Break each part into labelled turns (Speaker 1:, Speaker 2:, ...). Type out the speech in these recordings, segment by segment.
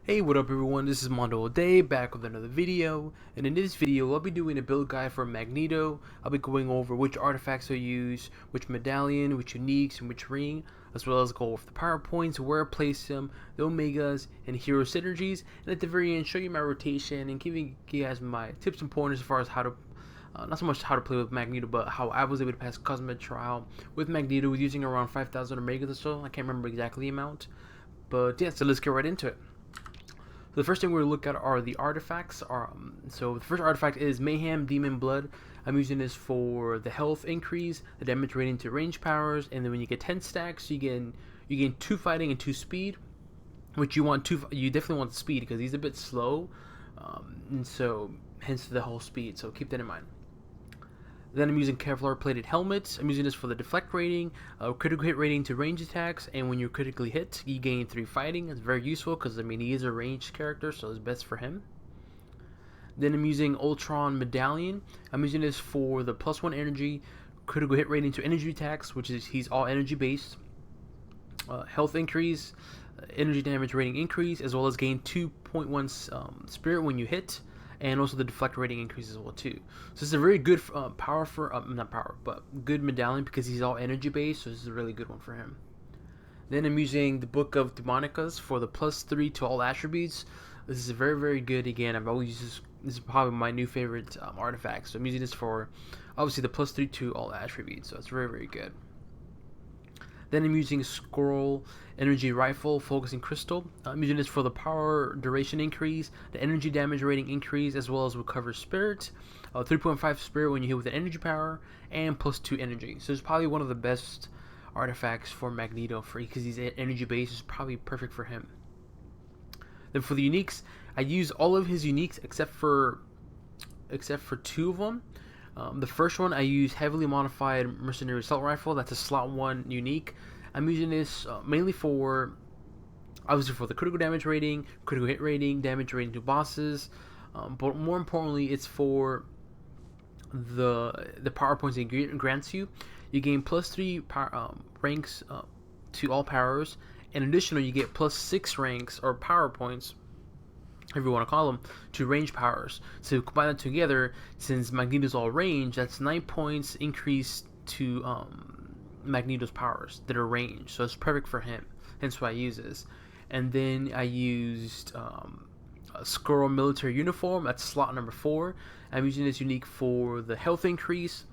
Speaker 1: Hey, what up everyone, this is Mondo all day, back with another video, and in this video I'll be doing a build guide for Magneto. I'll be going over which artifacts I use, which medallion, which uniques, and which ring, as well as go over the power points, where I place them, the omegas, and hero synergies, and at the very end show you my rotation and giving you guys my tips and pointers as far as how to not so much how to play with Magneto, but how I was able to pass Cosmetic Trial with Magneto using around 5,000 omegas or so. I can't remember exactly the amount, but yeah, so let's get right into it. So the first thing we're going to look at are the artifacts. So the first artifact is Mayhem Demon Blood. I'm using this for the health increase, the damage rating to range powers, and then when you get 10 stacks, you gain 2 fighting and 2 speed, which you definitely want speed because he's a bit slow, and so hence the whole speed. So keep that in mind. Then I'm using Kevlar plated helmets. I'm using this for the deflect rating, critical hit rating to range attacks, and when you're critically hit, you gain 3 fighting. It's very useful because I mean he is a ranged character, so it's best for him. Then I'm using Ultron Medallion. I'm using this for the +1 energy, critical hit rating to energy attacks, which is he's all energy based, health increase, energy damage rating increase, as well as gain 2.1 spirit when you hit, and also the deflect rating increases as well too. So it's a very good power for not power, but good medallion because he's all energy based. So this is a really good one for him. Then I'm using the Book of Demonicas for the +3 to all attributes. This is very good. Again, I've always used this. This is probably my new favorite artifact. So I'm using this for obviously the +3 to all attributes. So it's very good. Then I'm using Scroll Energy Rifle Focusing Crystal. I'm using this for the power duration increase, the energy damage rating increase, as well as recover spirit. 3.5 spirit when you hit with an energy power, and +2 energy. So it's probably one of the best artifacts for Magneto because he's energy based. Is probably perfect for him. Then for the uniques, I use all of his uniques except for 2 of them. The first one I use heavily modified mercenary assault rifle. That's a slot 1 unique. I'm using this mainly for obviously for the critical damage rating, critical hit rating, damage rating to bosses, but more importantly, it's for the power points it grants you. You gain +3 ranks to all powers, and additionally you get +6 ranks or power points, if you want to call them, to range powers. So combine that together, since Magneto's all range, that's 9 points increased to Magneto's powers that are range. So it's perfect for him. Hence why I use this. And then I used a Skrull military uniform. That's slot number 4. I'm using this unique for the health increase,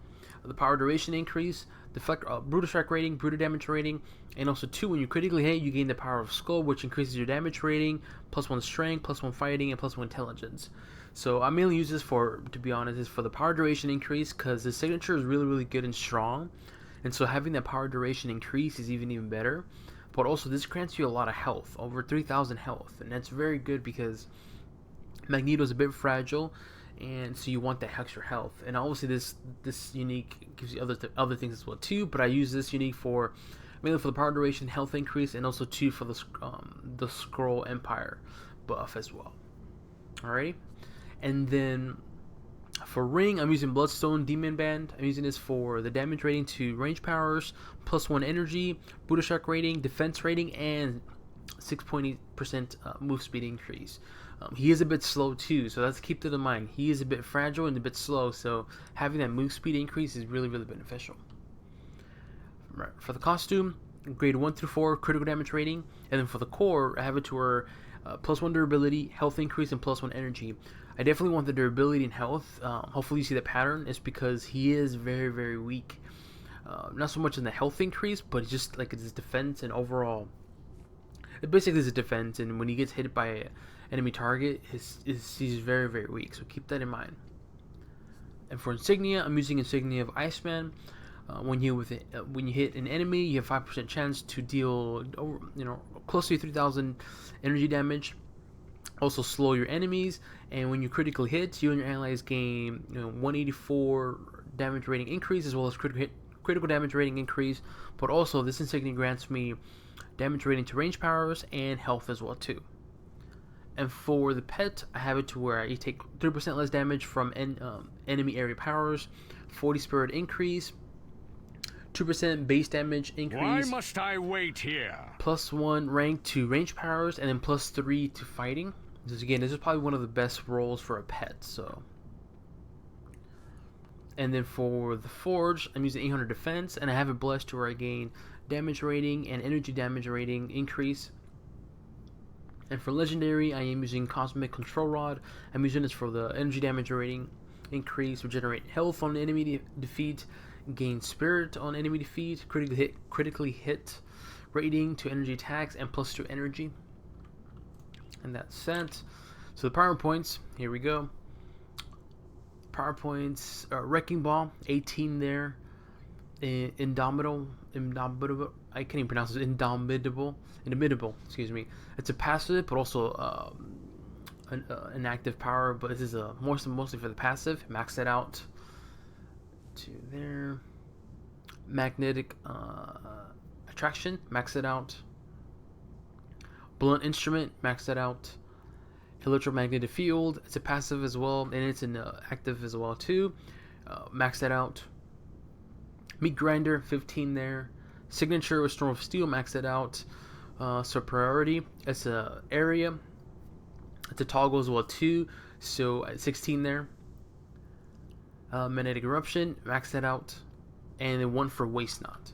Speaker 1: the power duration increase, deflect, brutal strike rating, brutal damage rating, and also 2 when you critically hit, you gain the power of skull, which increases your damage rating, +1 strength, +1 fighting, and +1 intelligence. So I mainly use this for, to be honest, is for the power duration increase because the signature is really good and strong, and so having that power duration increase is even better. But also this grants you a lot of health, over 3,000 health, and that's very good because Magneto's a bit fragile, and so you want that extra health. And obviously this unique gives you other things as well too, but I use this unique for mainly for the power duration, health increase, and also 2 for the Skrull Empire buff as well. Alrighty, and then for ring, I'm using Bloodstone Demon Band. I'm using this for the damage rating to range powers, +1 energy, brutal strike rating, defense rating, and 6.8% move speed increase. He is a bit slow too, so let's keep that in mind. He is a bit fragile and a bit slow, so having that move speed increase is really beneficial. Right. For the costume, grade 1 through 4 critical damage rating, and then for the core, I have it to where +1 durability, health increase, and +1 energy. I definitely want the durability and health. Hopefully you see the pattern. It's because he is very weak. Not so much in the health increase, but just like his defense and overall. It basically is a defense, and when he gets hit by an enemy target, he's very weak. So keep that in mind. And for insignia, I'm using insignia of Iceman. When you hit an enemy, you have 5% chance to deal close to 3,000 energy damage. Also slow your enemies, and when you critically hit, you and your allies gain 184 damage rating increase, as well as critical damage rating increase. But also this insignia grants me damage rating to range powers and health as well too. And for the pet, I have it to where you take 3% less damage from enemy area powers, 40 spirit increase, 2% base damage increase.
Speaker 2: Why must I wait here?
Speaker 1: +1 rank to range powers, and then +3 to fighting. This is probably one of the best rolls for a pet. So, and then for the forge, I'm using 800 defense, and I have it blessed to where I gain damage rating and energy damage rating increase. And for legendary, I am using cosmic control rod. I'm using this for the energy damage rating increase, regenerate health on enemy defeat, gain spirit on enemy defeat, critically hit rating to energy attacks, and +2 energy. And that's set. So the power points, here we go. Power points, Wrecking Ball, 18 there. Indomitable, I can't even pronounce it. Indomitable, excuse me. It's a passive, but also an active power. But this is mostly for the passive. Max it out to there. Magnetic attraction, max it out. Blunt instrument, max that out. Electromagnetic field, it's a passive as well, and it's an active as well too. Max that out. Meat grinder, 15 there. Signature with storm of steel, max that out. So priority, it's a area. It's a toggle as well too. So 16 there. Magnetic eruption, max that out, and then 1 for waste knot.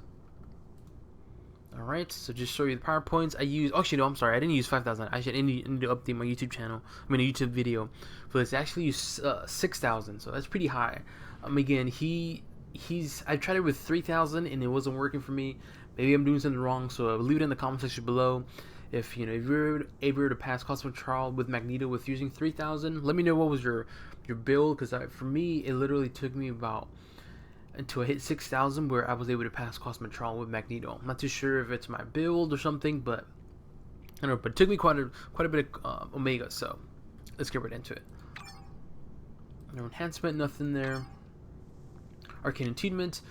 Speaker 1: Alright, so just show you the PowerPoints. I'm sorry, I didn't use 5,000. I need to update my YouTube channel. a YouTube video for this. I actually use 6,000, so that's pretty high. Again, I tried it with 3,000 and it wasn't working for me. Maybe I'm doing something wrong, so leave it in the comment section below. If you're able to pass cosmic trial with Magneto with using 3,000, let me know what was your build, because for me it literally took me about until I hit 6,000 where I was able to pass cosmic trial with Magneto. I'm not too sure if it's my build or something, but I don't know. But it took me quite a bit of Omega, so let's get right into it. No enhancement, nothing there. Arcane Attunement,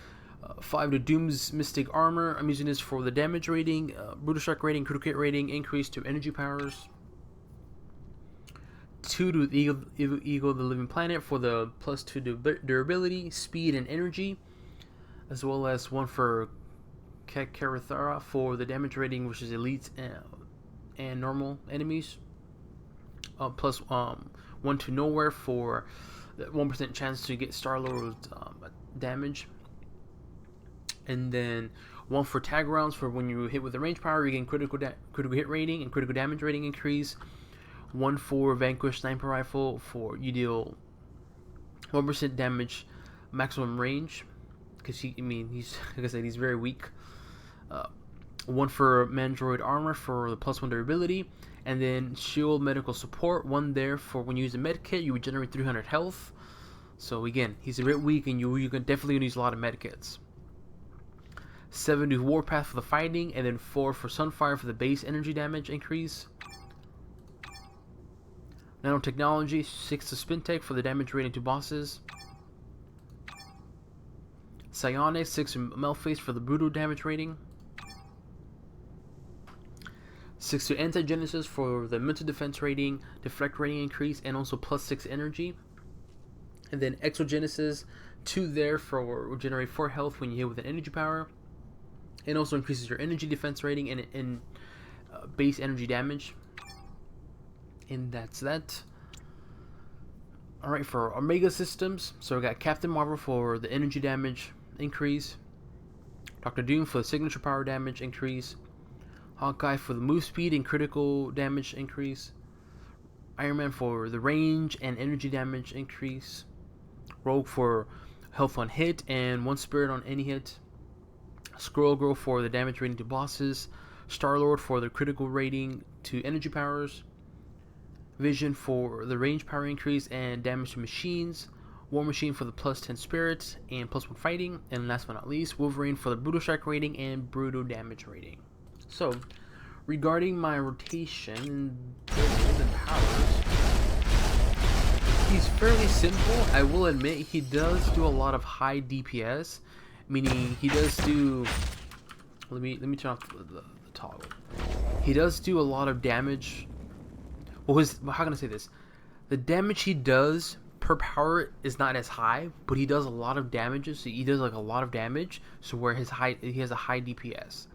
Speaker 1: 5 to Doom's Mystic Armor. I'm using this for the damage rating, Brutal Strike rating, critical hit rating, increase to energy powers. 2 to Eagle the Living Planet for the +2 durability, speed, and energy, as well as 1 for Karathara for the damage rating, which is elite and normal enemies. Plus 1 to Nowhere for the 1% chance to get Star-Lord damage. And then 1 for tag rounds for when you hit with the range power, you gain critical hit rating and critical damage rating increase. 1 for Vanquish Sniper Rifle for you deal 1% damage maximum range, because he's like I said, he's very weak. 1 for Mandroid Armor for the +1 durability, and then Shield Medical Support, 1 there for when you use a med kit you regenerate 300 health. So again, he's a bit weak, and you can definitely use a lot of med kits. 7 to Warpath for the fighting, and then 4 for Sunfire for the base energy damage increase. Nanotechnology, 6 to Spintech for the damage rating to bosses. Psionics, 6 to Melface for the brutal damage rating. 6 to Anti-Genesis for the mental defense rating, deflect rating increase, and also +6 energy. And then Exogenesis, 2 there for regenerate 4 health when you hit with an energy power, and also increases your energy defense rating and base energy damage. And that's that. Alright, for Omega systems, so we got Captain Marvel for the energy damage increase, Dr. Doom for the signature power damage increase, Hawkeye for the move speed and critical damage increase, Iron Man for the range and energy damage increase, Rogue for health on hit and 1 spirit on any hit, Squirrel Girl for the damage rating to bosses, Star-Lord for the critical rating to energy powers, Vision for the range power increase and damage to machines, War Machine for the +10 spirit and +1 fighting, and last but not least, Wolverine for the brutal strike rating and brutal damage rating. So, regarding my rotation build and powers, he's fairly simple. I will admit he does do a lot of high DPS, meaning he does do. Let me turn off the toggle. He does do a lot of damage. Well, how can I say this? The damage he does per power is not as high, but he does a lot of damages. So he does like a lot of damage. So where he has a high DPS,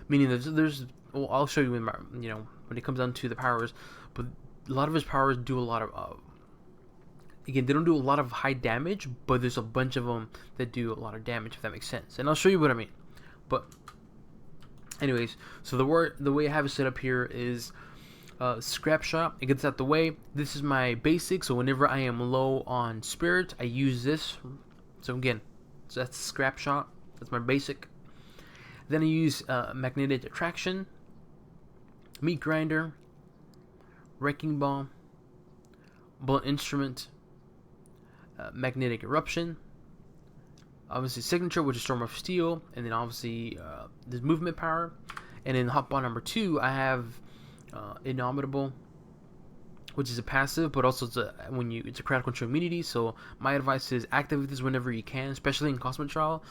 Speaker 1: meaning there's well, I'll show you when it comes down to the powers, but a lot of his powers do a lot of again, they don't do a lot of high damage, but there's a bunch of them that do a lot of damage, if that makes sense. And I'll show you what I mean. But anyways, so the way I have it set up here is scrap shot. It gets out the way. This is my basic, so whenever I am low on spirit, I use this. So again, so that's scrap shot. That's my basic. Then I use magnetic attraction, meat grinder, wrecking ball, blunt instrument, magnetic eruption, obviously signature, which is storm of steel, and then obviously this movement power. And in hotbar number 2, I have indomitable, which is a passive, but also it's a crowd control immunity. So my advice is activate this whenever you can, especially in Cosmic Trial.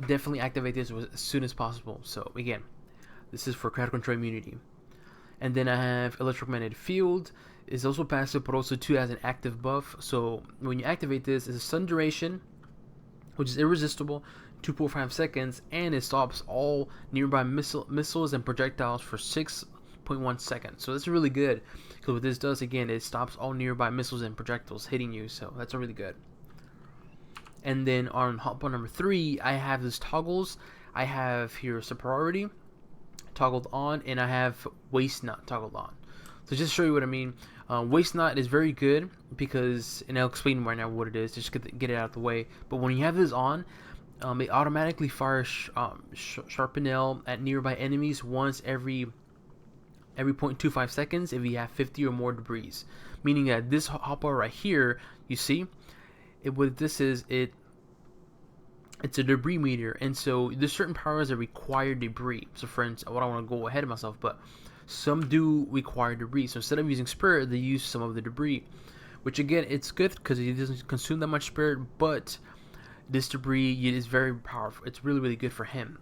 Speaker 1: Definitely activate this as soon as possible. So again, this is for crowd control immunity. And then I have electromagnetic field, is also passive, but also 2 has an active buff. So when you activate this, it's a stun duration, which is irresistible, 2.5 seconds, and it stops all nearby missiles and projectiles for 6.1 seconds. So that's really good, because what this does, again, it stops all nearby missiles and projectiles hitting you. So that's really good. And then on hotbar number 3, I have these toggles. I have here superiority toggled on, and I have waste knot toggled on. So just to show you what I mean, waste knot is very good because, and I'll explain right now what it is, just get it out of the way. But when you have this on, it automatically fires sharpenel at nearby enemies once every 0.25 seconds if you have 50 or more debris. Meaning that this hotbar right here, you see, what this is, it's a debris meter, and so there's certain powers that require debris. So for instance, I don't want to go ahead of myself, but some do require debris. So instead of using spirit, they use some of the debris, which again, it's good because it doesn't consume that much spirit, but this debris is very powerful. It's really, really good for him.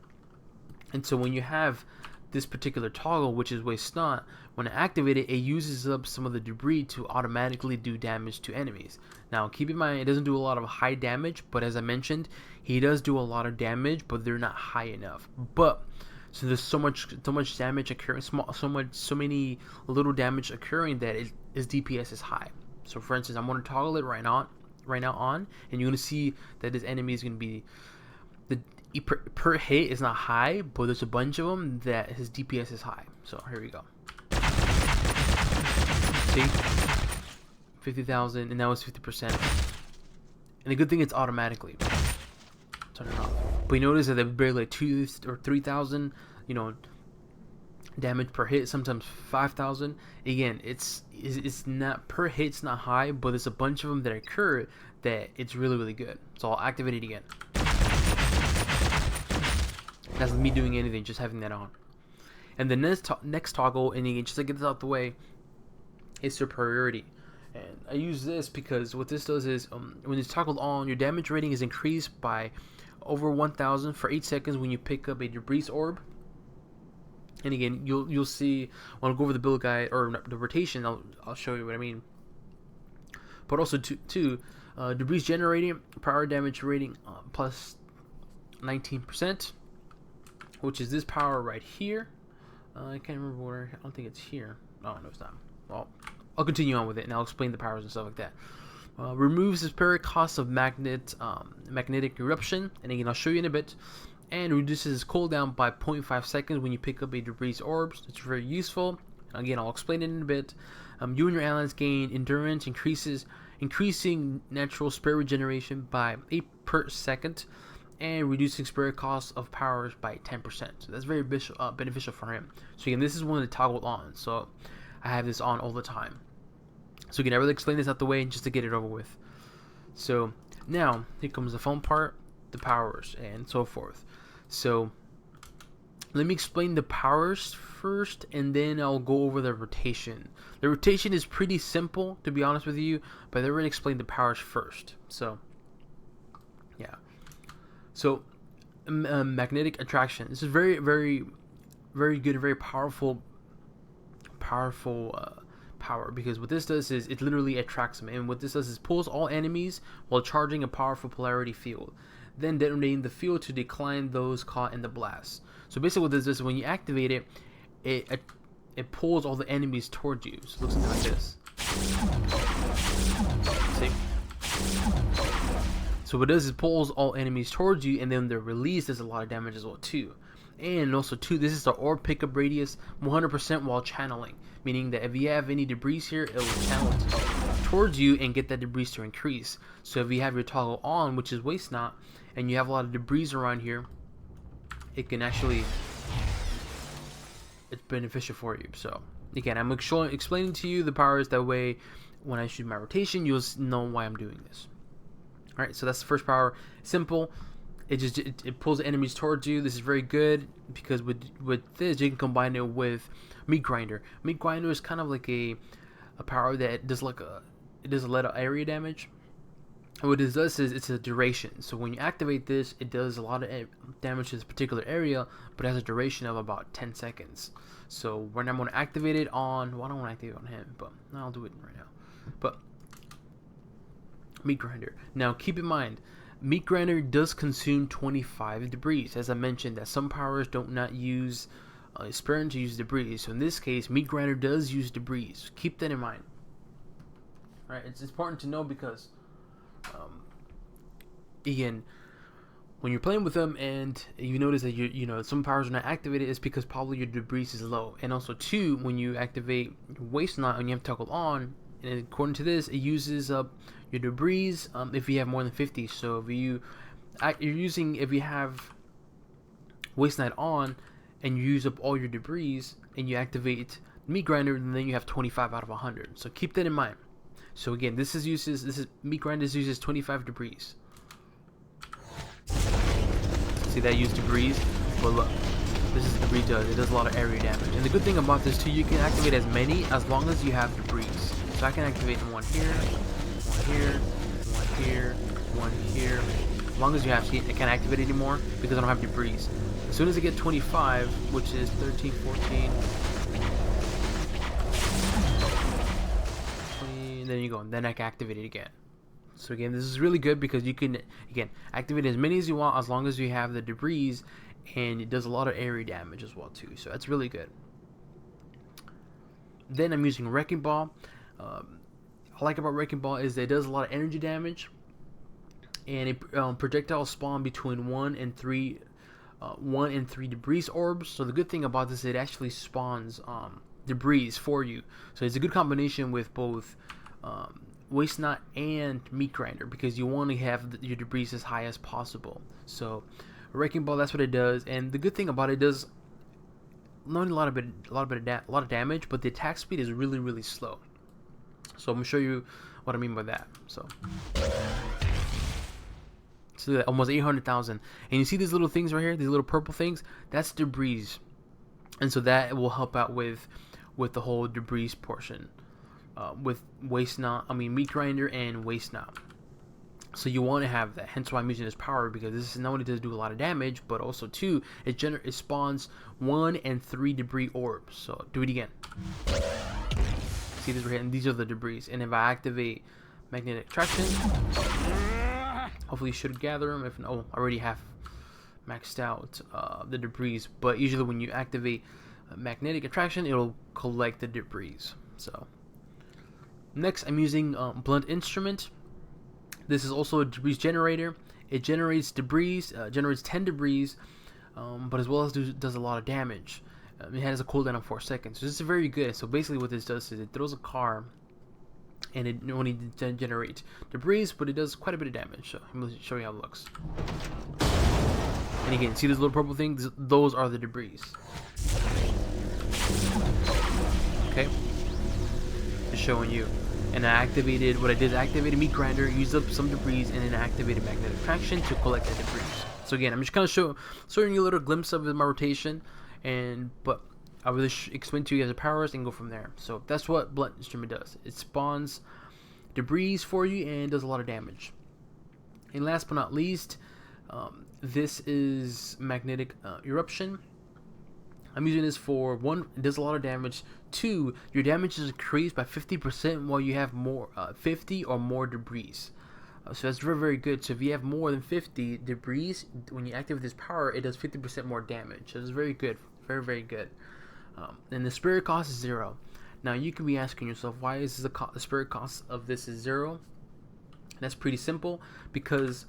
Speaker 1: And so when you have this particular toggle, which is waste knot, when I activate it, it uses up some of the debris to automatically do damage to enemies. Now keep in mind, it doesn't do a lot of high damage, but as I mentioned, he does do a lot of damage, but they're not high enough. But so there's so much damage occurring, so many little damage occurring that his DPS is high. So for instance, I'm going to toggle it right now on, and you're going to see that his enemy is going to be per hit is not high, but there's a bunch of them that his DPS is high. So here we go. See, 50,000, and now it's 50%. And the good thing, it's automatically turn it off. But you notice that they're barely like 2,000 or 3,000, damage per hit. Sometimes 5,000. Again, it's not per hit. It's not high, but there's a bunch of them that occur that it's really, really good. So I'll activate it again. That's me doing anything, just having that on. And the next toggle, and again, just to get this out the way, is superiority. And I use this because what this does is, when it's toggled on, your damage rating is increased by over 1,000 for 8 seconds when you pick up a debris orb. And again, you'll see when I go over the build guide or the rotation, I'll show you what I mean. But also debris generating power damage rating plus 19%. Which is this power right here. I can't remember where. I don't think it's here. Oh, no, it's not. Well, I'll continue on with it, and I'll explain the powers and stuff like that. Removes the spirit cost of magnetic eruption, and again, I'll show you in a bit. And reduces cooldown by 0.5 seconds when you pick up a debris orbs. It's very useful. Again, I'll explain it in a bit. You and your allies gain endurance, increasing natural spirit regeneration by 8 per second. And reducing spirit cost of powers by 10%. So that's very beneficial for him. So again, this is one that toggled on. So I have this on all the time. So again, I really explain this out the way just to get it over with. So now here comes the fun part, the powers and so forth. So let me explain the powers first, and then I'll go over the rotation. The rotation is pretty simple, to be honest with you, but I already explained the powers first. So yeah. So, magnetic attraction. This is power power, because what this does is it literally attracts them, and what this does is pulls all enemies while charging a powerful polarity field, then detonating the field to decline those caught in the blast. So basically what this does is when you activate it, it pulls all the enemies towards you. So it looks something like this. See? So what it does is pulls all enemies towards you, and then the release does a lot of damage as well too. And also too, this is the orb pickup radius 100% while channeling, meaning that if you have any debris here, it will channel towards you and get that debris to increase. So if you have your toggle on, which is waste not, and you have a lot of debris around here, it can actually, it's beneficial for you. So again, I'm explaining to you the powers, that way when I shoot my rotation, you'll know why I'm doing this. Alright, so that's the first power. Simple. It pulls the enemies towards you. This is very good because with this you can combine it with Meat Grinder. Meat Grinder is kind of like a power that does a lot of area damage. And what it does is it's a duration. So when you activate this, it does a lot of damage to this particular area, but it has a duration of about 10 seconds. So when I'm going to activate it on, well, I don't want to activate it on him, but I'll do it right now. But Meat Grinder. Now keep in mind, Meat Grinder does consume 25 debris. As I mentioned, that some powers don't not use Spirit to use debris. So in this case, Meat Grinder does use debris. So keep that in mind. Alright, it's important to know because again, when you're playing with them and you notice that you know some powers are not activated, it's because probably your debris is low. And also too, when you activate Waste Not and you have toggled on, and according to this, it uses up your debris if you have more than 50. So if you have Waste Night on and you use up all your debris and you activate Meat Grinder, and then you have 25 out of 100. So keep that in mind. So again, Meat Grinder uses 25 debris. See that used debris, but look, this is debris does. It does a lot of area damage. And the good thing about this too, you can activate as many as long as you have debris. So I can activate one here, one here, one here, one here. As long as you have, see, I can't activate it anymore because I don't have debris. As soon as I get 25, which is 13, 14, 20, then you go, and then I can activate it again. So again, this is really good because you can, again, activate as many as you want as long as you have the debris, and it does a lot of area damage as well too. So that's really good. Then I'm using Wrecking Ball. I like about Wrecking Ball is that it does a lot of energy damage, and it projectiles spawn between 1 and 3 debris orbs. So the good thing about this is it actually spawns debris for you. So it's a good combination with both Waste Not and Meat Grinder, because you want to have your debris as high as possible. So Wrecking Ball, that's what it does. And the good thing about it does not only a lot of damage, but the attack speed is really, really slow. So I'm gonna show you what I mean by that. So almost 800,000, and you see these little things right here, these little purple things, that's debris, and so that will help out with the whole debris portion with Meat Grinder and Waste Not. So you want to have that, hence why I'm using this power, because this not only does it do a lot of damage, but also too it spawns 1 and 3 debris orbs. So do it again. See this right here, and these are the debris. And if I activate Magnetic Attraction, hopefully you should gather them. If no, I already have maxed out the debris. But usually when you activate Magnetic Attraction, it'll collect the debris. So next, I'm using Blunt Instrument. This is also a debris generator. It generates debris, generates 10 debris, but as well as does a lot of damage. It has a cooldown of 4 seconds. So this is very good. So basically what this does is it throws a car, and it only generates debris, but it does quite a bit of damage. So I'm going to show you how it looks. And again, see those little purple things? Those are the debris. Okay? Just showing you. And I activated, what I did is I activated Meat Grinder, used up some debris, and then I activated Magnetic Attraction to collect that debris. So again, I'm just kind of showing you a little glimpse of my rotation, but I'll really explain to you guys the powers and go from there. So that's what Blunt Instrument does. It spawns debris for you and does a lot of damage. And last but not least, this is Magnetic Eruption. I'm using this for one, it does a lot of damage. Two, your damage is increased by 50% while you have more 50 or more debris. So that's very, very good. So if you have more than 50 debris, when you activate this power, it does 50% more damage. So it's very good, very, very good. And the spirit cost is 0. Now you can be asking yourself, why is the spirit cost of this is 0? That's pretty simple, because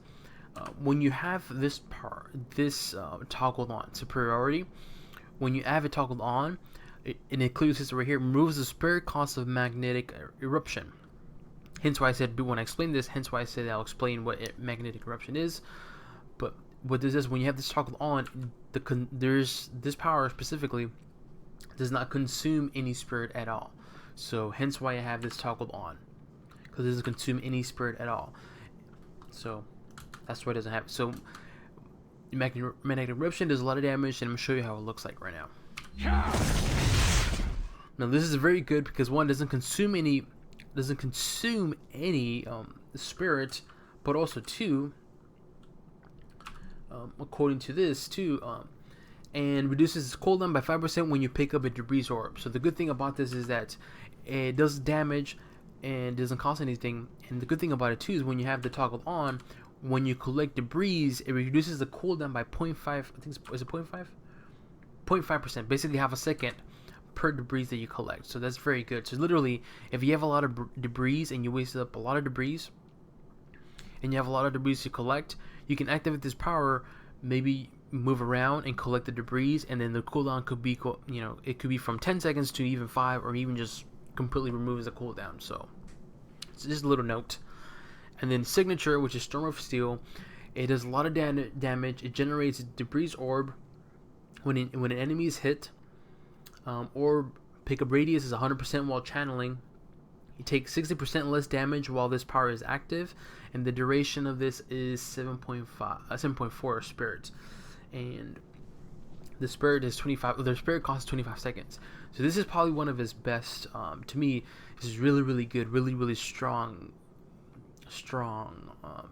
Speaker 1: when you have this power, this toggled on superiority, when you have it toggled on, it includes this right here, removes the spirit cost of magnetic eruption. Hence why I said, when I explain this, hence why I said I'll explain what magnetic eruption is. But what this is, when you have this toggled on, there's this power specifically does not consume any spirit at all. So hence why I have this toggled on, because it doesn't consume any spirit at all. So that's why it doesn't have it. So magnetic eruption does a lot of damage, and I'm gonna show you how it looks like right now. Now this is very good because one, doesn't consume any spirit, but also two, according to this too, and reduces its cooldown by 5% when you pick up a debris orb. So the good thing about this is that it does damage and doesn't cost anything. And the good thing about it too is when you have the toggle on, when you collect debris, it reduces the cooldown by 0.5. I think is it 0.5? 0.5%, basically half a second per debris that you collect. So that's very good. So literally, if you have a lot of debris and you wasted up a lot of debris, and you have a lot of debris to collect, you can activate this power, maybe move around and collect the debris, and then the cooldown could be, it could be from 10 seconds to even 5, or even just completely removes the cooldown. So it's just a little note. And then signature, which is Storm of Steel, it does a lot of damage. It generates a debris orb when an enemy is hit. Orb pickup radius is 100% while channeling. You take 60% less damage while this power is active, and the duration of this is 7.4 spirits. And the spirit is 25. Their spirit costs 25 seconds. So this is probably one of his best. To me, this is really, really good, really strong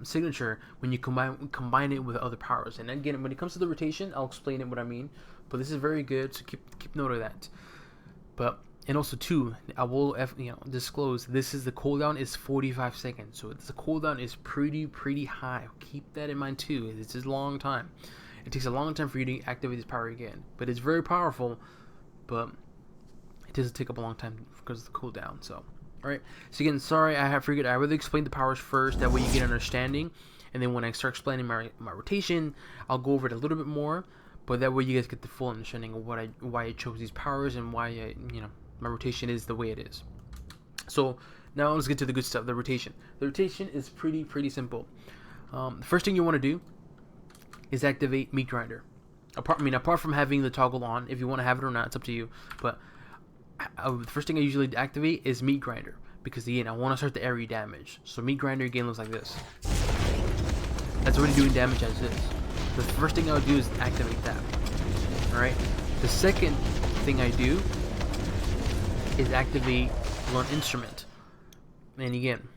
Speaker 1: signature when you combine it with other powers. And again, when it comes to the rotation, I'll explain it what I mean. But this is very good, so keep note of that. But and also too, I will disclose this is the cooldown is 45 seconds, so the cooldown is pretty high. Keep that in mind too. It's a long time. It takes a long time for you to activate this power again, but it's very powerful. But it does take up a long time because of the cooldown. So, all right. So again, sorry I forget. I really explained the powers first. That way you get an understanding, and then when I start explaining my rotation, I'll go over it a little bit more. But that way you guys get the full understanding of why I chose these powers and why my rotation is the way it is. So now let's get to the good stuff. The rotation. The rotation is pretty simple. The first thing you want to do is activate Meat Grinder. Apart from having the toggle on, if you want to have it or not, it's up to you. But the first thing I usually activate is Meat Grinder, because again, I want to start the area damage. So Meat Grinder again looks like this. That's already doing damage as is. The first thing I would do is activate that. Alright? The second thing I do is activate Blunt Instrument. And again,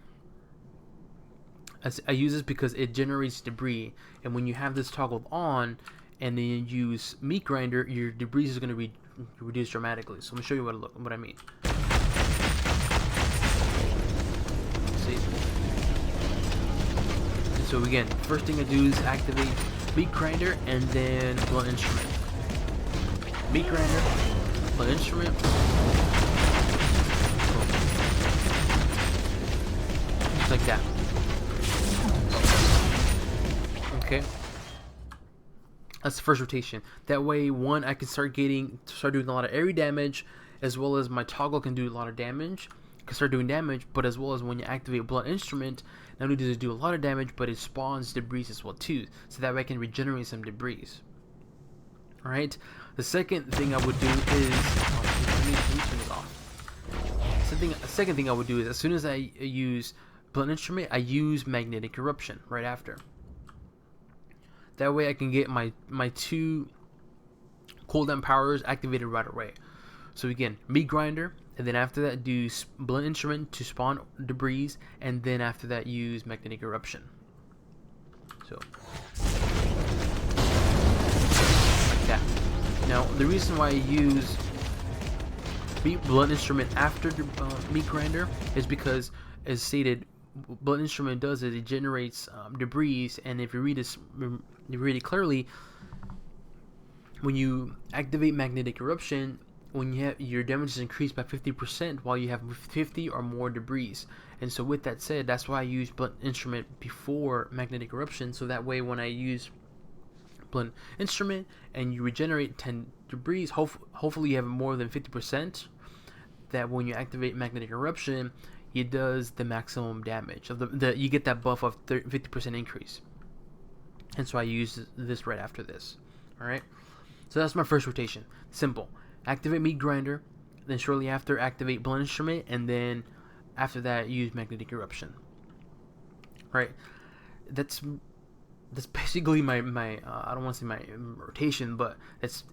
Speaker 1: I use this because it generates debris, and when you have this toggled on and then you use Meat Grinder, your debris is going to be reduced dramatically. So I'm going to show you what I mean. See? And so again, first thing I do is activate Meat Grinder and then Blunt Instrument. Meat Grinder, Blunt Instrument. Just like that. Okay. That's the first rotation. That way, one, I can start doing a lot of area damage, as well as my toggle can do a lot of damage. Can start doing damage, but as well as when you activate Blunt Instrument, not only does it do a lot of damage, but it spawns debris as well too, so that way I can regenerate some debris. All right. The second thing I would do is let me turn this off. Second thing I would do is, as soon as I use Blunt Instrument, I use Magnetic Eruption right after. That way I can get my two cooldown powers activated right away. So again, Meat Grinder, and then after that do Blunt Instrument to spawn debris, and then after that use Magnetic Eruption. So like that. Now, the reason why I use Blood Instrument after the Meat Grinder is because, as stated, Blood Instrument does is it generates debris, and if you read it clearly, when you activate Magnetic Eruption, when you have your damage is increased by 50% while you have 50 or more debris. And so with that said, that's why I use Blunt Instrument before Magnetic Eruption, so that way when I use Blunt Instrument and you regenerate 10 debris, hopefully you have more than 50%, that when you activate Magnetic Eruption, it does the maximum damage. You get that buff of 50% increase. And so I use this right after this. Alright? So that's my first rotation. Simple. Activate Meat Grinder, then shortly after activate Blunt Instrument, and then after that use Magnetic Eruption. Right? That's basically my I don't want to say my rotation, but that's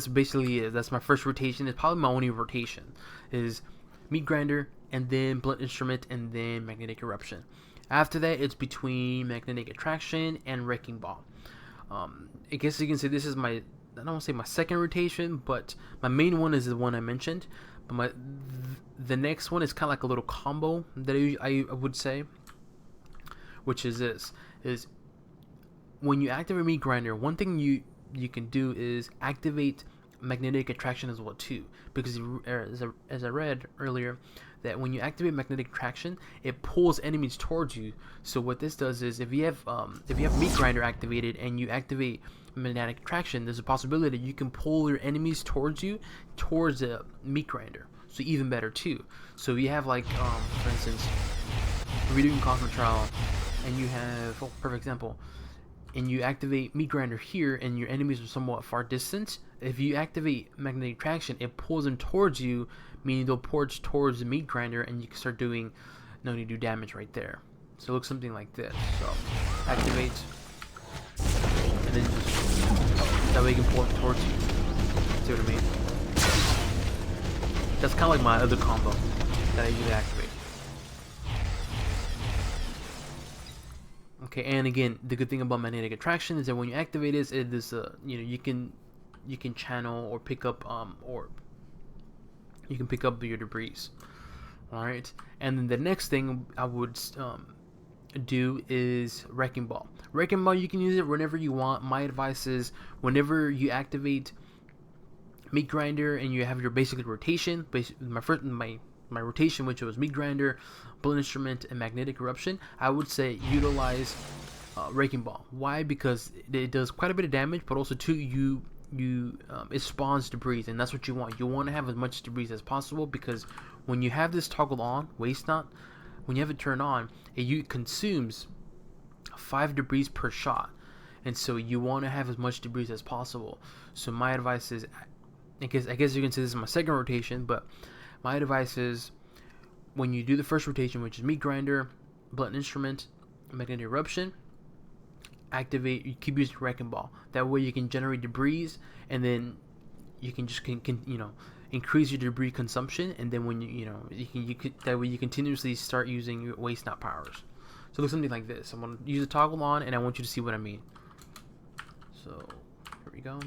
Speaker 1: basically it. That's my first rotation. It's probably my only rotation is Meat Grinder and then Blunt Instrument and then Magnetic Eruption. After that, it's between Magnetic Attraction and Wrecking Ball. I guess you can say this is my, I don't want to say my second rotation, but my main one is the one I mentioned. But the next one is kind of like a little combo that I would say, which is this: is when you activate Meat Grinder, one thing you can do is activate Magnetic Attraction as well too, because as I read earlier, that when you activate Magnetic Attraction, it pulls enemies towards you. So what this does is, if you have Meat Grinder activated and you activate Magnetic Attraction, there's a possibility that you can pull your enemies towards you, towards the Meat Grinder. So even better too. So you have like, for instance, if you're doing Cosmic Trial, and you have, perfect example, and you activate Meat Grinder here, and your enemies are somewhat far distant, if you activate Magnetic Attraction, it pulls them towards you, meaning they'll porch towards the Meat Grinder, and you can start doing no need to do damage right there. So it looks something like this. So activate, and then just that way you can pull them towards you. See what I mean? That's kind of like my other combo that I usually activate. Okay, and again, the good thing about Magnetic Attraction is that when you activate it is you can channel or pick up orb. You can pick up your debris. All right, and then the next thing I would do is Wrecking Ball. Wrecking Ball, you can use it whenever you want. My advice is whenever you activate Meat Grinder and you have your basic rotation. My rotation, which was Meat Grinder, Blunt Instrument, and Magnetic Eruption, I would say utilize Wrecking Ball. Why? Because it does quite a bit of damage, but also too it spawns debris, and that's what you want. You want to have as much debris as possible, because when you have this toggle on, Waste Not, when you have it turned on, it consumes 5 debris per shot, and so you want to have as much debris as possible. So my advice is, I guess you can say this is my second rotation, but my advice is when you do the first rotation, which is Meat Grinder, Blunt Instrument, Magnetic Eruption, you keep using Wrecking Ball. That way you can generate debris, and then you can just increase your debris consumption, and then when that way you continuously start using your Waste Not powers. So it looks something like this. I'm gonna use the toggle on, and I want you to see what I mean. So here we go.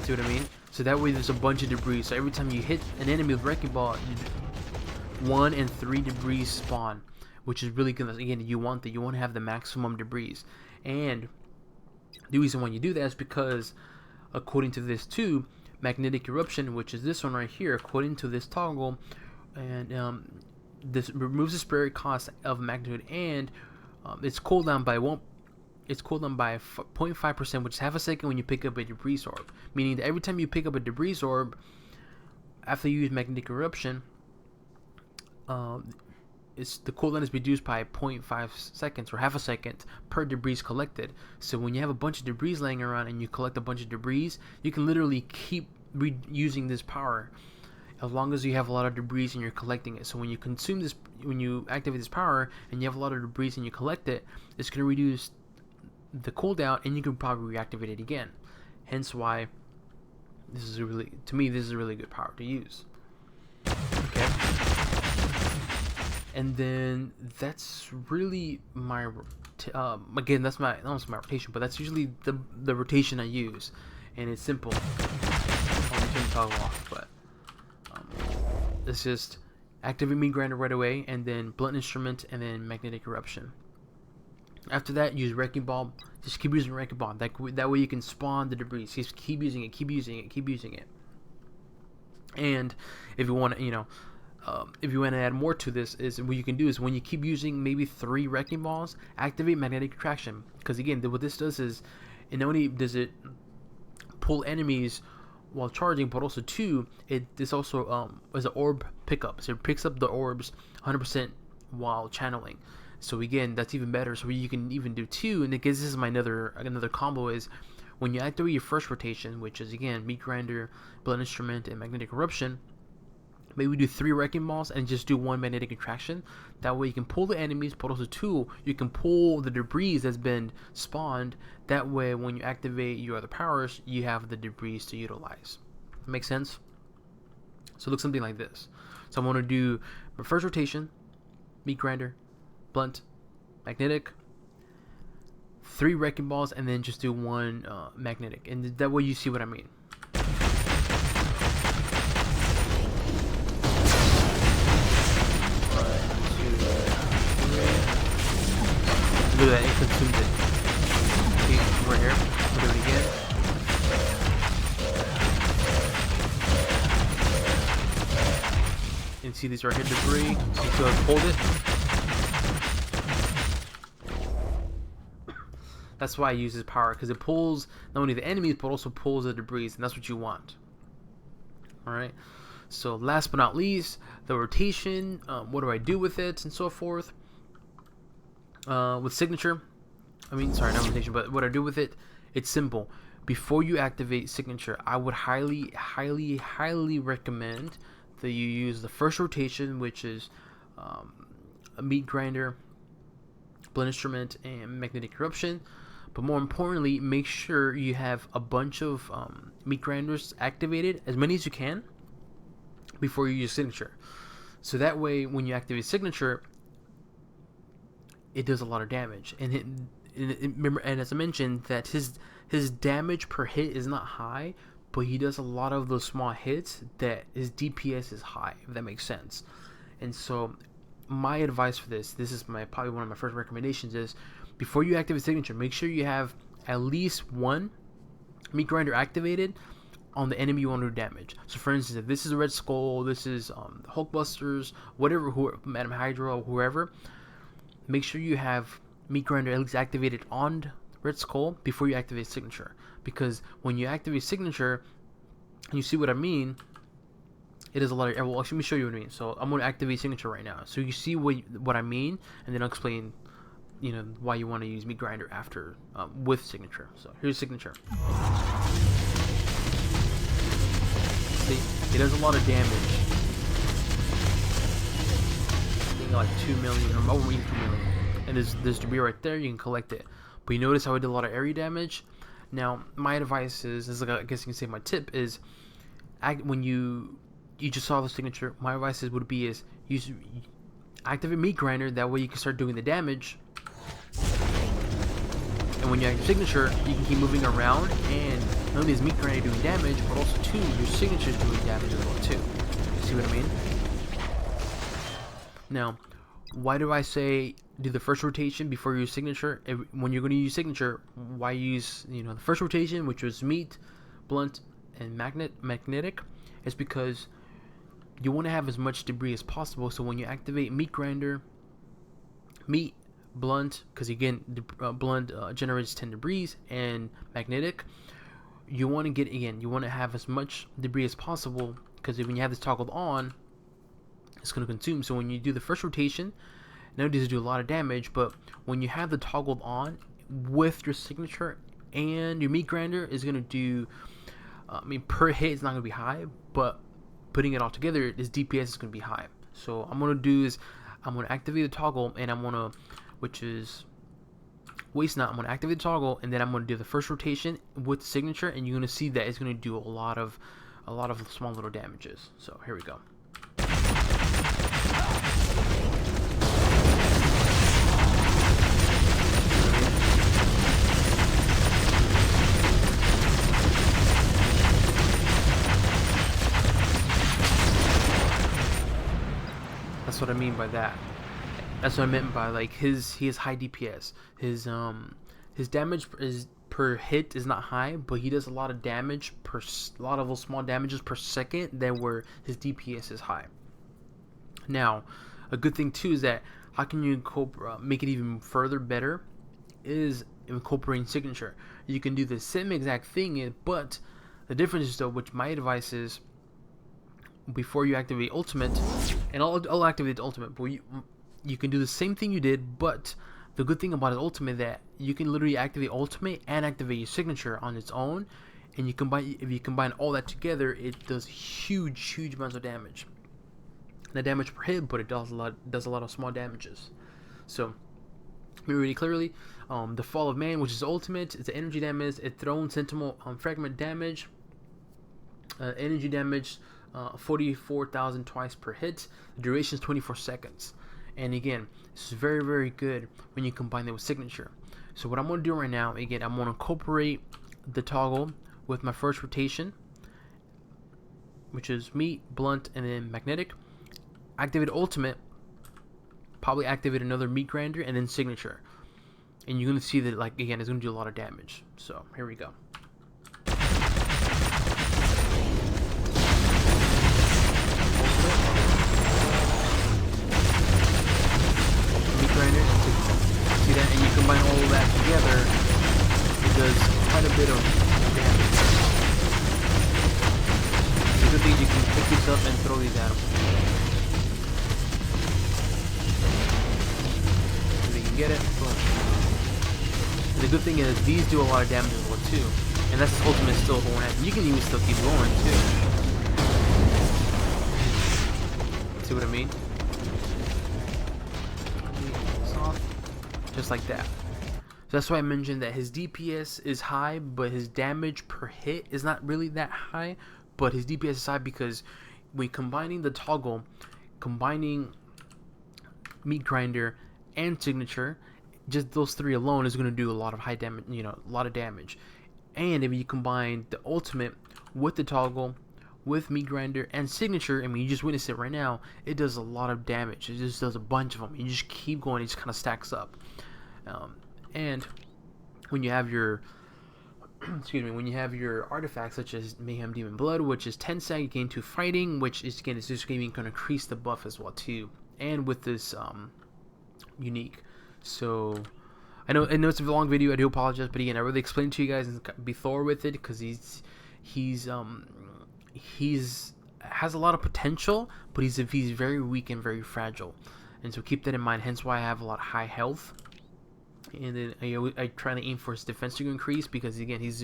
Speaker 1: See what I mean? So that way there's a bunch of debris. So every time you hit an enemy with Wrecking Ball, 1 and 3 debris spawn, which is really good. Again, you want to have the maximum debris. And the reason why you do that is because, according to this too, Magnetic Eruption, which is this one right here, according to this toggle, and this removes the spirit cost of magnitude, and it's cooldown by 0.5%, which is half a second when you pick up a debris orb. Meaning that every time you pick up a debris orb, after you use Magnetic Eruption, the cooldown is reduced by 0.5 seconds or half a second per debris collected. So when you have a bunch of debris laying around and you collect a bunch of debris, you can literally keep using this power as long as you have a lot of debris and you're collecting it. So when you consume this, when you activate this power and you have a lot of debris and you collect it, it's going to reduce the cooldown, and you can probably reactivate it again. Hence why this is to me, this is a really good power to use. Okay. And then that's really my again, that's my not my rotation, but that's usually the rotation I use, and it's simple. I'll turn the toggle off, but it's just activate Meat Grinder right away, and then Blunt Instrument, and then Magnetic Eruption. After that, use Wrecking Ball. Just keep using Wrecking Ball. That way you can spawn the debris. Just keep using it, keep using it, keep using it. And if you want to, if you want to add more to this, is what you can do is when you keep using maybe 3 Wrecking Balls, activate Magnetic Attraction. Because again, what this does is, not only does it pull enemies while charging, but also this also is an orb pickup. So it picks up the orbs 100% while channeling. So again, that's even better. So you can even do 2, and it gives, this is my another combo is when you activate your first rotation, which is again Meat Grinder, Blunt Instrument, and Magnetic Eruption. Maybe do 3 Wrecking Balls and just do 1 Magnetic Attraction. That way you can pull the enemies, but also 2, you can pull the debris that's been spawned. That way when you activate your other powers, you have the debris to utilize. Make sense? So it looks something like this. So I'm going to do my first rotation, Meat Grinder, Blunt, Magnetic, 3 Wrecking Balls, and then just do 1 Magnetic. And that way you see what I mean. Look at that, it consumed it. Okay, right here. We'll do it again. And see these right here, debris. You can hold it. That's why I use this power, because it pulls not only the enemies, but also pulls the debris, and that's what you want. Alright. So last but not least, the rotation. What do I do with it, and so forth. With signature, not rotation, but what I do with it, it's simple. Before you activate signature, I would highly recommend that you use the first rotation, which is a Meat Grinder, Blunt Instrument, and Magnetic Eruption. But more importantly, make sure you have a bunch of Meat Grinders activated, as many as you can, before you use signature. So that way, when you activate signature, it does a lot of damage, and remember, and as I mentioned, that his damage per hit is not high, but he does a lot of those small hits that his DPS is high, if that makes sense. And so, my advice for this is probably one of my first recommendations is, before you activate signature, make sure you have at least 1 Meat Grinder activated on the enemy you want to do damage. So for instance, if this is a Red Skull, this is Hulkbusters, whatever, Madam Hydra, or whoever, make sure you have Meat Grinder at least activated on Red Skull before you activate signature. Because when you activate signature, and you see what I mean, it is a lot of... Well, let me show you what I mean. So I'm going to activate signature right now. So you see what I mean, and then I'll explain, why you want to use Meat Grinder after, with signature. So here's signature. See, it does a lot of damage. Like 2 million, or over 2 million, and there's debris right there. You can collect it, but you notice how I did a lot of area damage. Now, my advice is like, I guess you can say my tip is, when you just saw the signature, my advice would be use activate Meat Grinder. That way you can start doing the damage, and when you activate signature, you can keep moving around, and not only is Meat Grinder doing damage, but also your signature is doing damage as well too. See what I mean? Now, why do I say do the first rotation before you use signature? When you're going to use signature, why use the first rotation, which was Meat, Blunt, and Magnetic? Is because you want to have as much debris as possible. So when you activate Meat Grinder, Meat, Blunt, because again, Blunt generates 10 debris, and Magnetic, you want to have as much debris as possible, because when you have this toggled on, it's going to consume. So when you do the first rotation, now it does do a lot of damage, but when you have the toggled on with your signature and your Meat Grinder, is going to do, per hit it's not going to be high, but putting it all together, his DPS is going to be high. So I'm going to do is, I'm going to activate the toggle, and I'm going to, which is Waste not. I'm going to activate the toggle, and then I'm going to do the first rotation with the signature, and you're going to see that it's going to do a lot of small little damages. So here we go. That's what I mean by that. That's what I meant by like he has high DPS. His damage per hit is not high, but he does a lot of damage a lot of those small damages per second than where his DPS is high. Now, a good thing too is that how can you make it even further better is incorporating signature. You can do the same exact thing, but the difference is though, which my advice is, before you activate ultimate, and I'll activate the ultimate, but you can do the same thing you did, but the good thing about his ultimate that you can literally activate ultimate and activate your signature on its own, and if you combine all that together, it does huge amounts of damage. Not damage per hit, but it does a lot of small damages. So really clearly, the Fall of Man, which is ultimate, it's energy damage, it's thrown sentinel fragment damage, energy damage. 44,000 twice per hit. The duration is 24 seconds. And again, this is very good when you combine it with signature. So what I'm going to do right now, again, I'm going to incorporate the toggle with my first rotation, which is meat, blunt, and then magnetic. Activate ultimate, probably activate another meat grinder, and then signature. And you're going to see that, like, again, it's going to do a lot of damage. So here we go. See that, and you combine all of that together, it does quite a bit of damage. The good thing is you can pick these up and throw these at them. So you can get it. Boom. The good thing is these do a lot of damage as well too, and that's his ultimate still going at. You can even still keep going too. See what I mean? Just like that. So that's why I mentioned that his DPS is high, but his damage per hit is not really that high. But his DPS is high because when combining the toggle, combining meat grinder and signature, just those three alone is going to do a lot of high damage, a lot of damage. And if you combine the ultimate with the toggle, with meat grinder and signature, I mean, you just witnessed it right now, it does a lot of damage. It just does a bunch of them. You just keep going, it just kind of stacks up. And when you have your when you have your artifacts such as Mayhem Demon Blood, which is 10 sec, you gain 2 fighting, which is again, it's just going to increase the buff as well too. And with this unique, so I know it's a long video, I do apologize, but again, I really explained to you guys and be thorough with it because he's has a lot of potential, but he's very weak and very fragile, and so keep that in mind. Hence why I have a lot of high health, and then I try to aim for his defense to increase because again he's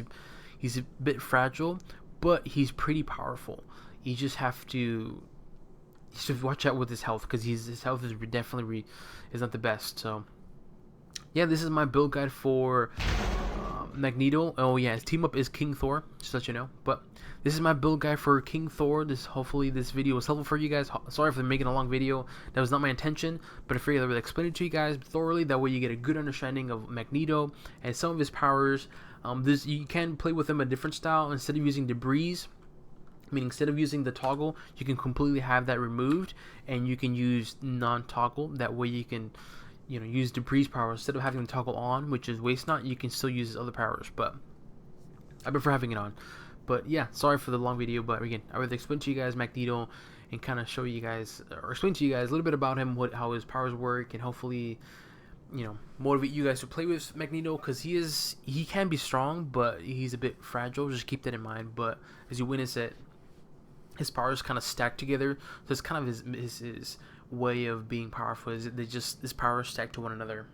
Speaker 1: a bit fragile, but he's pretty powerful. You just have to watch out with his health because his health is definitely is not the best. So yeah, this is my build guide for Magneto. Oh yeah, his team up is King Thor, just to let you know. But this is my build guide for King Thor. Hopefully this video was helpful for you guys. Sorry for making a long video. That was not my intention, but I figured I would explain it to you guys thoroughly. That way you get a good understanding of Magneto and some of his powers. You can play with him a different style. Instead of using debris, meaning instead of using the toggle, you can completely have that removed, and you can use non-toggle. That way you can use debris power instead of having the toggle on, which is waste not. You can still use his other powers, but I prefer having it on. But yeah, sorry for the long video, but again, I would explain to you guys Magneto and kind of show you guys, or explain to you guys a little bit about him, how his powers work, and hopefully motivate you guys to play with Magneto, because he can be strong, but he's a bit fragile. Just keep that in mind. But as you witness it, his powers kind of stack together, so it's kind of his way of being powerful is his powers stack to one another,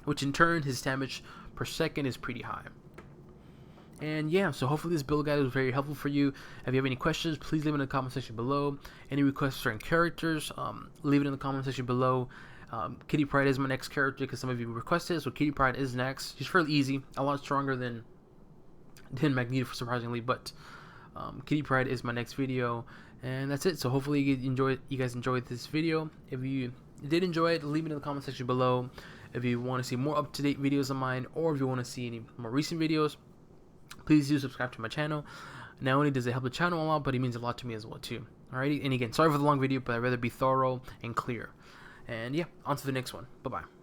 Speaker 1: which in turn his damage per second is pretty high. And yeah, so hopefully this build guide was very helpful for you. If you have any questions, please leave it in the comment section below. Any requests for certain characters, leave it in the comment section below. Kitty Pryde is my next character because some of you requested, so Kitty Pryde is next. She's fairly easy, a lot stronger than Magneto, surprisingly, but Kitty Pryde is my next video, and that's it. So hopefully you guys enjoyed this video. If you did enjoy it, leave it in the comment section below. If you want to see more up-to-date videos of mine, or if you want to see any more recent videos, please do subscribe to my channel. Not only does it help the channel a lot, but it means a lot to me as well too. Alrighty, and again, sorry for the long video, but I'd rather be thorough and clear. And yeah, on to the next one. Bye bye.